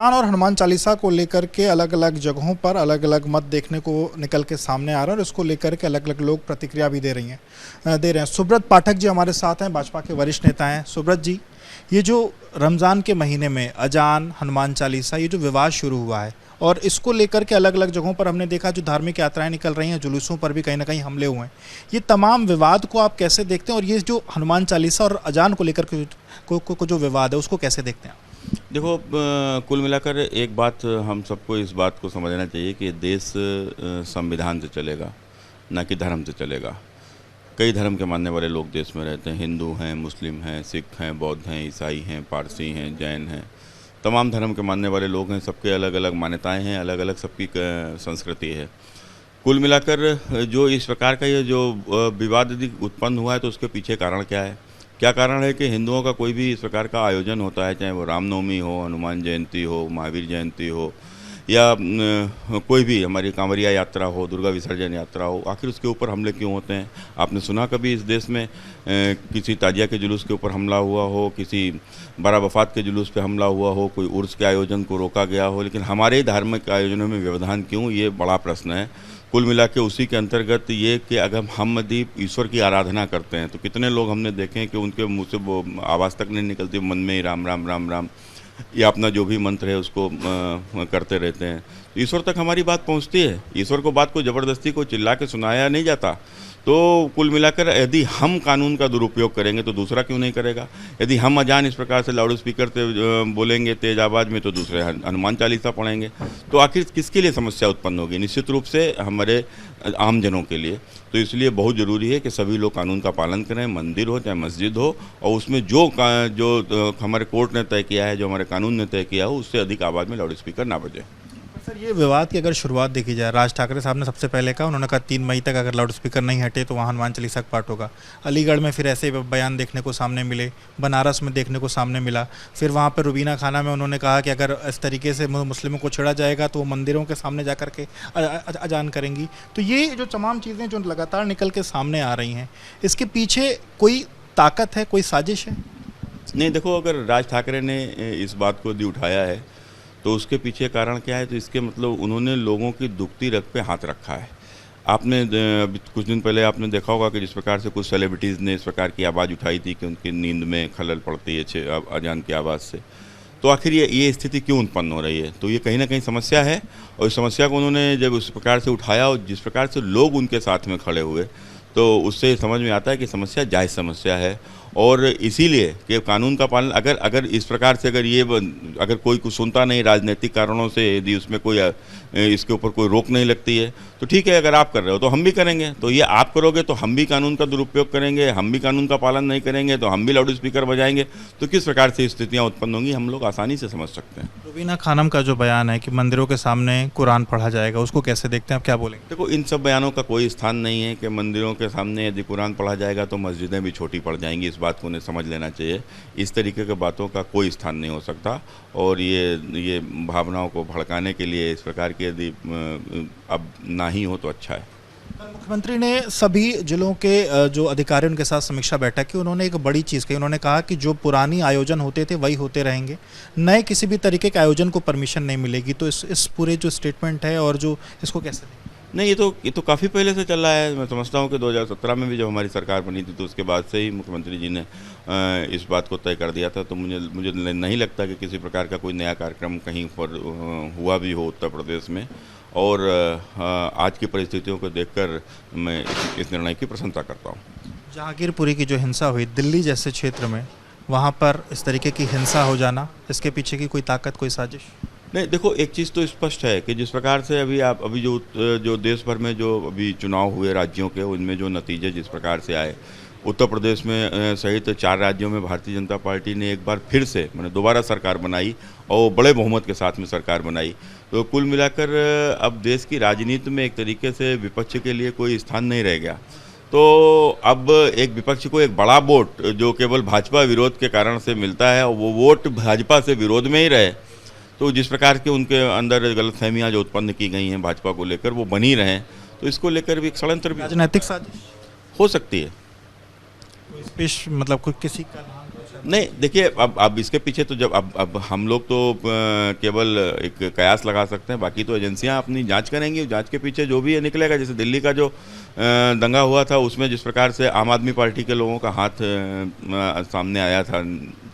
कुरान और हनुमान चालीसा को लेकर के अलग अलग जगहों पर अलग अलग मत देखने को निकल के सामने आ रहा है और इसको लेकर के अलग अलग लोग प्रतिक्रिया भी दे रहे हैं। सुब्रत पाठक जी हमारे साथ हैं, भाजपा के वरिष्ठ नेता हैं। सुब्रत जी, ये जो रमज़ान के महीने में अजान, हनुमान चालीसा, ये जो विवाद शुरू हुआ है और इसको लेकर के अलग अलग जगहों पर हमने देखा जो धार्मिक यात्राएं निकल रही हैं, जुलूसों पर भी कहीं ना कहीं हमले हुए हैं। ये तमाम विवाद को आप कैसे देखते हैं और ये जो हनुमान चालीसा और अजान को लेकर के को जो विवाद है उसको कैसे देखते हैं? देखो, कुल मिलाकर एक बात हम सबको इस बात को समझना चाहिए कि देश संविधान से चलेगा, ना कि धर्म से चलेगा। कई धर्म के मानने वाले लोग देश में रहते हैं। हिंदू हैं, मुस्लिम हैं, सिख हैं, बौद्ध हैं, ईसाई हैं, पारसी हैं, जैन हैं। तमाम धर्म के मानने वाले लोग हैं। सबके अलग अलग मान्यताएं हैं, अलग अलग सबकी संस्कृति है। कुल मिलाकर जो इस प्रकार का ये जो विवाद यदि उत्पन्न हुआ है तो उसके पीछे कारण क्या है? क्या कारण है कि हिंदुओं का कोई भी इस प्रकार का आयोजन होता है, चाहे वो रामनवमी हो, हनुमान जयंती हो, महावीर जयंती हो, या कोई भी हमारी कांवरिया यात्रा हो, दुर्गा विसर्जन यात्रा हो, आखिर उसके ऊपर हमले क्यों होते हैं? आपने सुना कभी इस देश में किसी ताजिया के जुलूस के ऊपर हमला हुआ हो, किसी बड़ा वफात के जुलूस पे हमला हुआ हो, कोई उर्स के आयोजन को रोका गया हो? लेकिन हमारे धार्मिक आयोजनों में व्यवधान क्यों, ये बड़ा प्रश्न है। कुल मिला के उसी के अंतर्गत ये कि अगर हम यदि ईश्वर की आराधना करते हैं तो कितने लोग हमने देखे हैं कि उनके मुंह से वो आवाज़ तक नहीं निकलती, मन में ही राम राम राम राम या अपना जो भी मंत्र है उसको करते रहते हैं। तो ईश्वर तक हमारी बात पहुंचती है। ईश्वर को बात को ज़बरदस्ती को चिल्ला के सुनाया नहीं जाता। तो कुल मिलाकर यदि हम कानून का दुरुपयोग करेंगे तो दूसरा क्यों नहीं करेगा? यदि हम अजान इस प्रकार से लाउड स्पीकर से बोलेंगे तेज आवाज़ में तो दूसरे हनुमान चालीसा पढ़ेंगे। तो आखिर किसके लिए समस्या उत्पन्न होगी? निश्चित रूप से हमारे आम जनों के लिए। तो इसलिए बहुत ज़रूरी है कि सभी लोग कानून का पालन करें, मंदिर हो चाहे मस्जिद हो, और उसमें जो हमारे कोर्ट ने तय किया है, जो हमारे कानून ने तय किया हो, उससे अधिक आवाज़ में लाउड स्पीकर ना बजे। सर, ये विवाद की अगर शुरुआत देखी जाए, राज ठाकरे साहब ने सबसे पहले कहा, उन्होंने कहा 3 मई तक अगर लाउड स्पीकर नहीं हटे तो वहाँ हनुमान चालीसा का पाठ होगा। अलीगढ़ में फिर ऐसे बयान देखने को सामने मिले, बनारस में देखने को सामने मिला। फिर वहाँ पर रुबीना खाना में उन्होंने कहा कि अगर इस तरीके से मुस्लिमों को छेड़ा जाएगा तो वो मंदिरों के सामने जा कर के अजान करेंगी। तो ये जो तमाम चीज़ें जो लगातार निकल के सामने आ रही हैं, इसके पीछे कोई ताकत है, कोई साजिश है? नहीं, देखो, अगर राज ठाकरे ने इस बात को यदि उठाया है तो उसके पीछे कारण क्या है? तो इसके मतलब उन्होंने लोगों की दुखती रग पे हाथ रखा है। आपने अभी कुछ दिन पहले आपने देखा होगा कि जिस प्रकार से कुछ सेलिब्रिटीज़ ने इस प्रकार की आवाज़ उठाई थी कि उनकी नींद में खलल पड़ती है अजान की आवाज़ से। तो आखिर ये स्थिति क्यों उत्पन्न हो रही है? तो ये कहीं ना कहीं समस्या है, और इस समस्या को उन्होंने जब उस प्रकार से उठाया और जिस प्रकार से लोग उनके साथ में खड़े हुए, तो उससे समझ में आता है कि समस्या जायज़ समस्या है। और इसीलिए कि कानून का पालन अगर इस प्रकार से अगर कोई कुछ सुनता नहीं, राजनीतिक कारणों से यदि उसमें कोई इसके ऊपर कोई रोक नहीं लगती है तो ठीक है। अगर आप कर रहे हो तो हम भी करेंगे। तो ये आप करोगे तो हम भी कानून का दुरुपयोग करेंगे, हम भी कानून का पालन नहीं करेंगे तो हम भी लाउड स्पीकर बजाएंगे। तो किस प्रकार से स्थितियाँ उत्पन्न होंगी हम लोग आसानी से समझ सकते हैं। रुबीना खानम का जो बयान है कि मंदिरों के सामने कुरान पढ़ा जाएगा, उसको कैसे देखते हैं, आप क्या बोलेंगे? देखो, इन सब बयानों का कोई स्थान नहीं है कि मंदिरों के सामने यदि कुरान पढ़ा जाएगा तो मस्जिदें भी छोटी पड़ जाएंगी। इस बात को उन्हें समझ लेना चाहिए। इस तरीके की बातों का कोई स्थान नहीं हो सकता, और ये भावनाओं को भड़काने के लिए इस प्रकार की यदि अब ना ही हो तो अच्छा है। मुख्यमंत्री ने सभी जिलों के जो अधिकारियों उनके साथ समीक्षा बैठक की। उन्होंने एक बड़ी चीज़ कही, उन्होंने कहा कि जो पुरानी आयोजन होते थे वही होते रहेंगे, नए किसी भी तरीके के आयोजन को परमिशन नहीं मिलेगी। तो इस पूरे जो स्टेटमेंट है और जो इसको कैसे देखें? नहीं, ये तो काफ़ी पहले से चल रहा है। मैं समझता हूँ कि 2017 में भी जब हमारी सरकार बनी थी तो उसके बाद से ही मुख्यमंत्री जी ने इस बात को तय कर दिया था। तो मुझे नहीं लगता कि किसी प्रकार का कोई नया कार्यक्रम कहीं पर हुआ भी हो उत्तर प्रदेश में। और आज की परिस्थितियों को देखकर मैं इस निर्णय की प्रशंसा करता हूँ। जहांगीरपुरी की जो हिंसा हुई दिल्ली जैसे क्षेत्र में, वहाँ पर इस तरीके की हिंसा हो जाना, इसके पीछे की कोई ताकत, कोई साजिश? नहीं, देखो, एक चीज़ तो स्पष्ट है कि जिस प्रकार से अभी जो देश भर में जो अभी चुनाव हुए राज्यों के, उनमें जो नतीजे जिस प्रकार से आए, उत्तर प्रदेश में सहित 4 राज्यों में भारतीय जनता पार्टी ने एक बार फिर से दोबारा सरकार बनाई और बड़े बहुमत के साथ में सरकार बनाई। तो कुल मिलाकर अब देश की राजनीति में एक तरीके से विपक्ष के लिए कोई स्थान नहीं रह गया। तो अब एक विपक्ष को एक बड़ा वोट जो केवल भाजपा विरोध के कारण से मिलता है, और वो वोट भाजपा से विरोध में ही रहे, तो जिस प्रकार के उनके अंदर गलतफहमियां जो उत्पन्न की गई हैं भाजपा को लेकर, वो बनी रहें। तो इसको लेकर भी एक षड्यंत्र भी राजनीतिक साजिश हो सकती है। मतलब कोई किसी का नाम नहीं देखिए, अब इसके पीछे तो जब अब हम लोग तो केवल एक कयास लगा सकते हैं, बाकी तो एजेंसियां अपनी जांच करेंगी। जांच के पीछे जो भी है निकलेगा। जैसे दिल्ली का जो दंगा हुआ था, उसमें जिस प्रकार से आम आदमी पार्टी के लोगों का हाथ सामने आया था,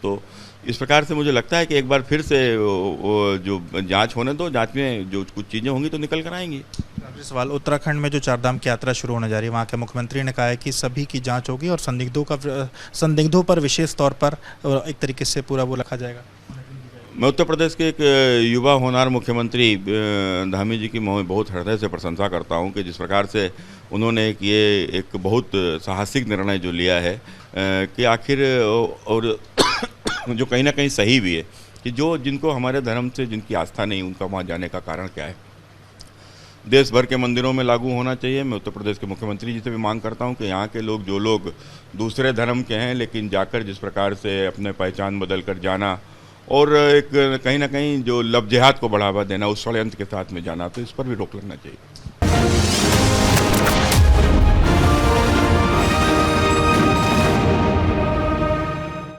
तो इस प्रकार से मुझे लगता है कि एक बार फिर से वो जो जांच होने दो, जांच में जो कुछ चीज़ें होंगी तो निकल कर आएंगी। आखिरी सवाल, उत्तराखंड में जो चारधाम की यात्रा शुरू होने जा रही है, वहाँ के मुख्यमंत्री ने कहा है कि सभी की जांच होगी और संदिग्धों पर विशेष तौर पर एक तरीके से पूरा वो रखा जाएगा। मैं उत्तर प्रदेश के एक युवा होनहार मुख्यमंत्री धामी जी की मैं बहुत हृदय से प्रशंसा करता हूं कि जिस प्रकार से उन्होंने एक बहुत साहसिक निर्णय जो लिया है कि आखिर और जो कहीं ना कहीं सही भी है कि जिनको हमारे धर्म से जिनकी आस्था नहीं, उनका वहाँ जाने का कारण क्या है। देश भर के मंदिरों में लागू होना चाहिए। मैं उत्तर प्रदेश के मुख्यमंत्री जी से भी मांग करता हूं कि यहाँ के लोग, जो लोग दूसरे धर्म के हैं लेकिन जाकर जिस प्रकार से अपने पहचान बदल कर जाना और एक कहीं ना कहीं जो लव जिहाद को बढ़ावा देना, उस षड्यंत्र के साथ में जाना, तो इस पर भी रोक लगना चाहिए।